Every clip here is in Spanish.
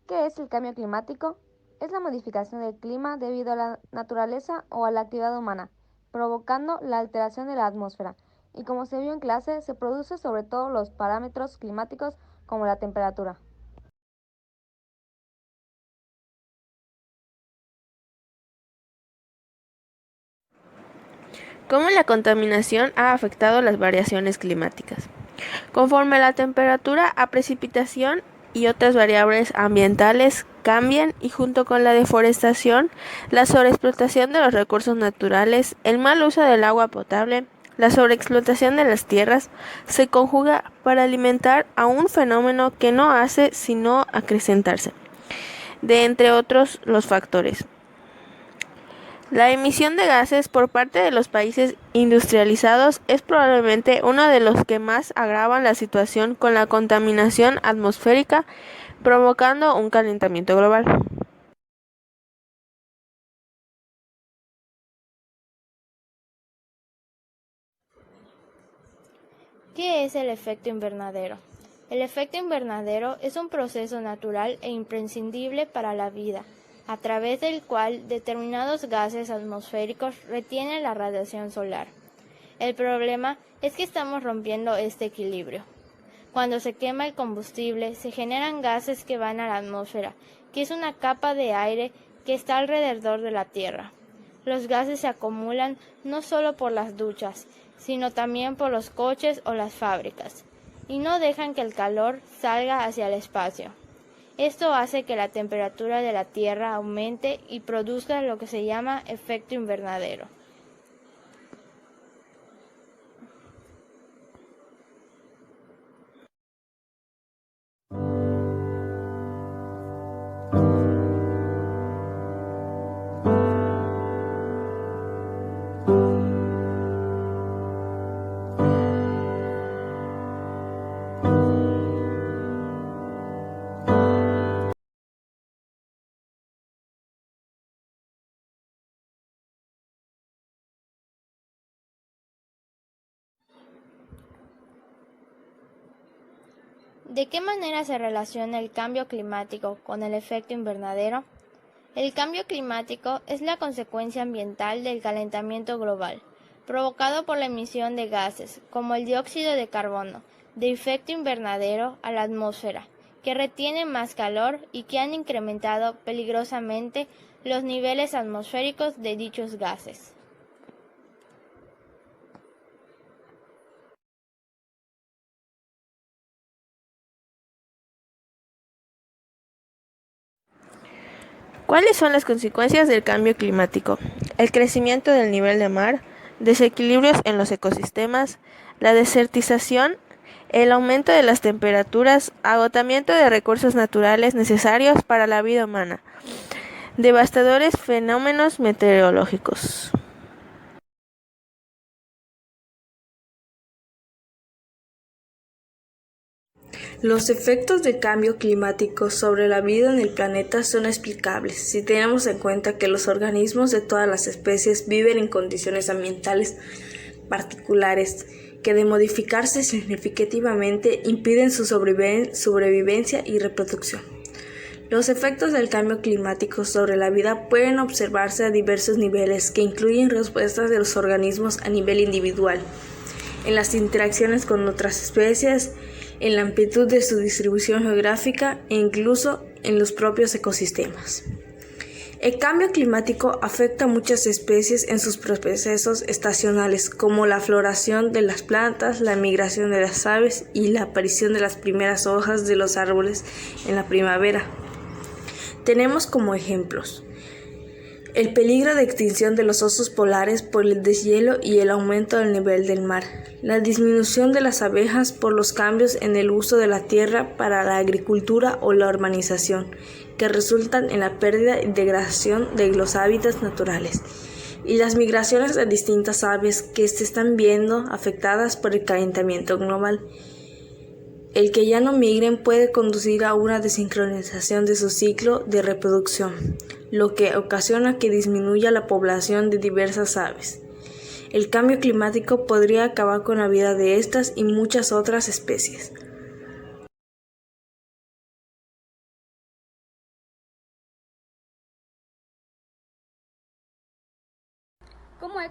¿Qué es el cambio climático? Es la modificación del clima debido a la naturaleza o a la actividad humana, provocando la alteración de la atmósfera. Y como se vio en clase, se produce sobre todo los parámetros climáticos como la temperatura. ¿Cómo la contaminación ha afectado las variaciones climáticas? Conforme la temperatura, a precipitación y otras variables ambientales cambian y junto con la deforestación, la sobreexplotación de los recursos naturales, el mal uso del agua potable, la sobreexplotación de las tierras, se conjuga para alimentar a un fenómeno que no hace sino acrecentarse, de entre otros los factores. La emisión de gases por parte de los países industrializados es probablemente uno de los que más agravan la situación con la contaminación atmosférica, provocando un calentamiento global. ¿Qué es el efecto invernadero? El efecto invernadero es un proceso natural e imprescindible para la vida, a través del cual determinados gases atmosféricos retienen la radiación solar. El problema es que estamos rompiendo este equilibrio. Cuando se quema el combustible, se generan gases que van a la atmósfera, que es una capa de aire que está alrededor de la Tierra. Los gases se acumulan no solo por las duchas, sino también por los coches o las fábricas, y no dejan que el calor salga hacia el espacio. Esto hace que la temperatura de la Tierra aumente y produzca lo que se llama efecto invernadero. ¿De qué manera se relaciona el cambio climático con el efecto invernadero? El cambio climático es la consecuencia ambiental del calentamiento global, provocado por la emisión de gases, como el dióxido de carbono, de efecto invernadero a la atmósfera, que retienen más calor y que han incrementado peligrosamente los niveles atmosféricos de dichos gases. ¿Cuáles son las consecuencias del cambio climático? El crecimiento del nivel del mar, desequilibrios en los ecosistemas, la desertización, el aumento de las temperaturas, agotamiento de recursos naturales necesarios para la vida humana, devastadores fenómenos meteorológicos. Los efectos del cambio climático sobre la vida en el planeta son explicables si tenemos en cuenta que los organismos de todas las especies viven en condiciones ambientales particulares que de modificarse significativamente impiden su sobrevivencia y reproducción. Los efectos del cambio climático sobre la vida pueden observarse a diversos niveles que incluyen respuestas de los organismos a nivel individual, en las interacciones con otras especies, en la amplitud de su distribución geográfica e incluso en los propios ecosistemas. El cambio climático afecta a muchas especies en sus procesos estacionales, como la floración de las plantas, la migración de las aves y la aparición de las primeras hojas de los árboles en la primavera. Tenemos como ejemplos el peligro de extinción de los osos polares por el deshielo y el aumento del nivel del mar, la disminución de las abejas por los cambios en el uso de la tierra para la agricultura o la urbanización, que resultan en la pérdida y degradación de los hábitats naturales, y las migraciones de distintas aves que se están viendo afectadas por el calentamiento global. El que ya no migren puede conducir a una desincronización de su ciclo de reproducción, lo que ocasiona que disminuya la población de diversas aves. El cambio climático podría acabar con la vida de estas y muchas otras especies.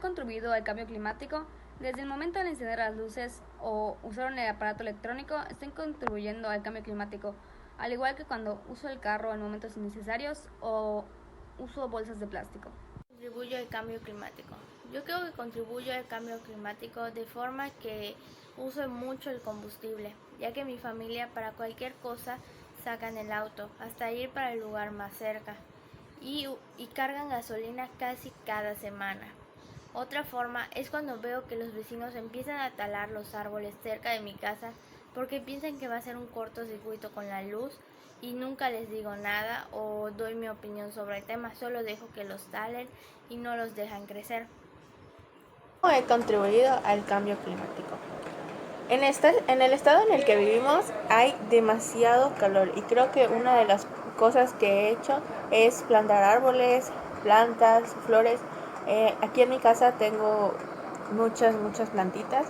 contribuido al cambio climático? Desde el momento de encender las luces o usar un aparato electrónico, estoy contribuyendo al cambio climático, al igual que cuando uso el carro en momentos innecesarios o uso bolsas de plástico. Contribuyo al cambio climático. Yo creo que contribuyo al cambio climático de forma que uso mucho el combustible, ya que mi familia para cualquier cosa sacan el auto, hasta ir para el lugar más cerca, y cargan gasolina casi cada semana. Otra forma es cuando veo que los vecinos empiezan a talar los árboles cerca de mi casa porque piensan que va a ser un cortocircuito con la luz y nunca les digo nada o doy mi opinión sobre el tema, solo dejo que los talen y no los dejan crecer. ¿Cómo he contribuido al cambio climático? En el estado en el que vivimos hay demasiado calor y creo que una de las cosas que he hecho es plantar árboles, plantas, flores. Aquí en mi casa tengo muchas plantitas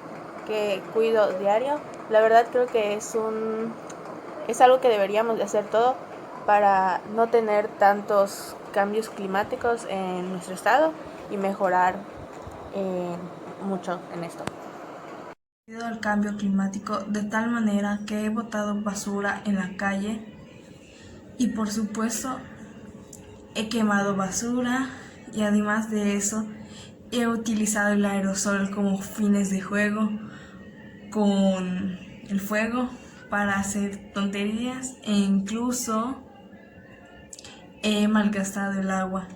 que cuido diario. La verdad creo que es algo que deberíamos de hacer todo para no tener tantos cambios climáticos en nuestro estado y mejorar mucho en esto. Debido al cambio climático de tal manera que he botado basura en la calle y por supuesto he quemado basura y además de eso he utilizado el aerosol como fines de juego con el fuego para hacer tonterías e incluso he malgastado el agua.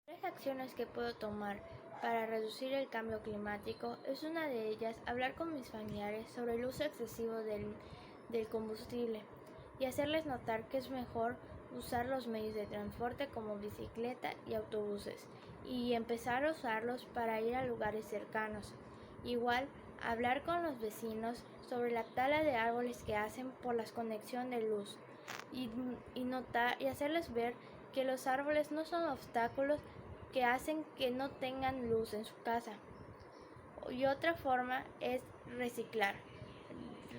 Tres acciones que puedo tomar para reducir el cambio climático es una de ellas hablar con mis familiares sobre el uso excesivo del combustible y hacerles notar que es mejor usar los medios de transporte como bicicleta y autobuses y empezar a usarlos para ir a lugares cercanos. Igual, hablar con los vecinos sobre la tala de árboles que hacen por la desconexión de luz y notar y hacerles ver que los árboles no son obstáculos que hacen que no tengan luz en su casa. Y otra forma es reciclar,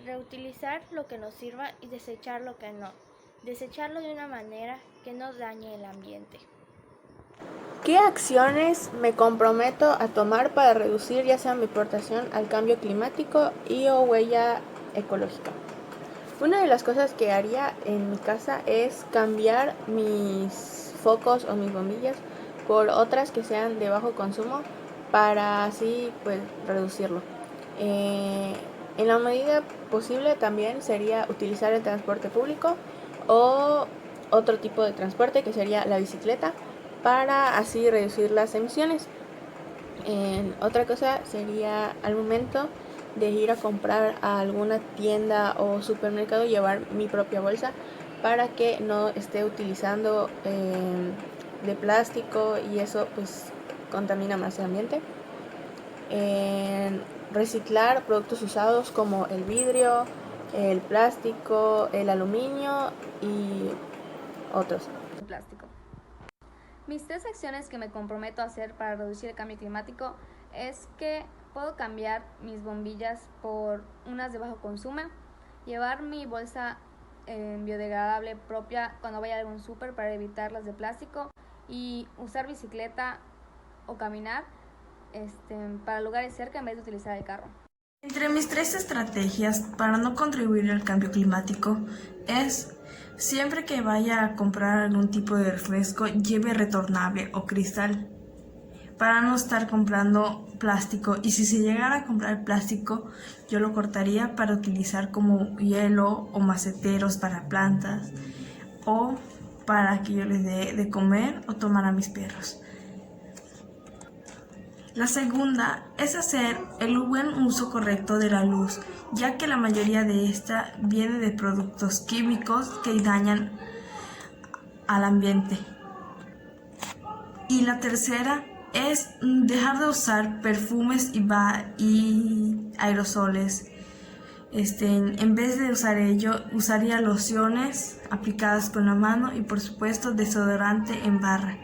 reutilizar lo que nos sirva y desechar lo que no. Desecharlo de una manera que no dañe el ambiente. ¿Qué acciones me comprometo a tomar para reducir ya sea mi aportación al cambio climático y o huella ecológica? Una de las cosas que haría en mi casa es cambiar mis focos o mis bombillas por otras que sean de bajo consumo para así pues reducirlo. En la medida posible también sería utilizar el transporte público o otro tipo de transporte que sería la bicicleta para así reducir las emisiones. Otra cosa sería al momento de ir a comprar a alguna tienda o supermercado llevar mi propia bolsa para que no esté utilizando de plástico y eso pues contamina más el ambiente. Reciclar productos usados como el vidrio, el plástico, el aluminio y otros. Plástico. Mis tres acciones que me comprometo a hacer para reducir el cambio climático es que puedo cambiar mis bombillas por unas de bajo consumo, llevar mi bolsa biodegradable propia cuando vaya a algún súper para evitar las de plástico y usar bicicleta o caminar para lugares cerca en vez de utilizar el carro. Entre mis tres estrategias para no contribuir al cambio climático es siempre que vaya a comprar algún tipo de refresco lleve retornable o cristal para no estar comprando plástico y si se llegara a comprar plástico yo lo cortaría para utilizar como hielo o maceteros para plantas o para que yo les dé de comer o tomar a mis perros. La segunda es hacer el buen uso correcto de la luz, ya que la mayoría de esta viene de productos químicos que dañan al ambiente. Y la tercera es dejar de usar perfumes y aerosoles. En vez de usar ello, usaría lociones aplicadas con la mano y por supuesto desodorante en barra.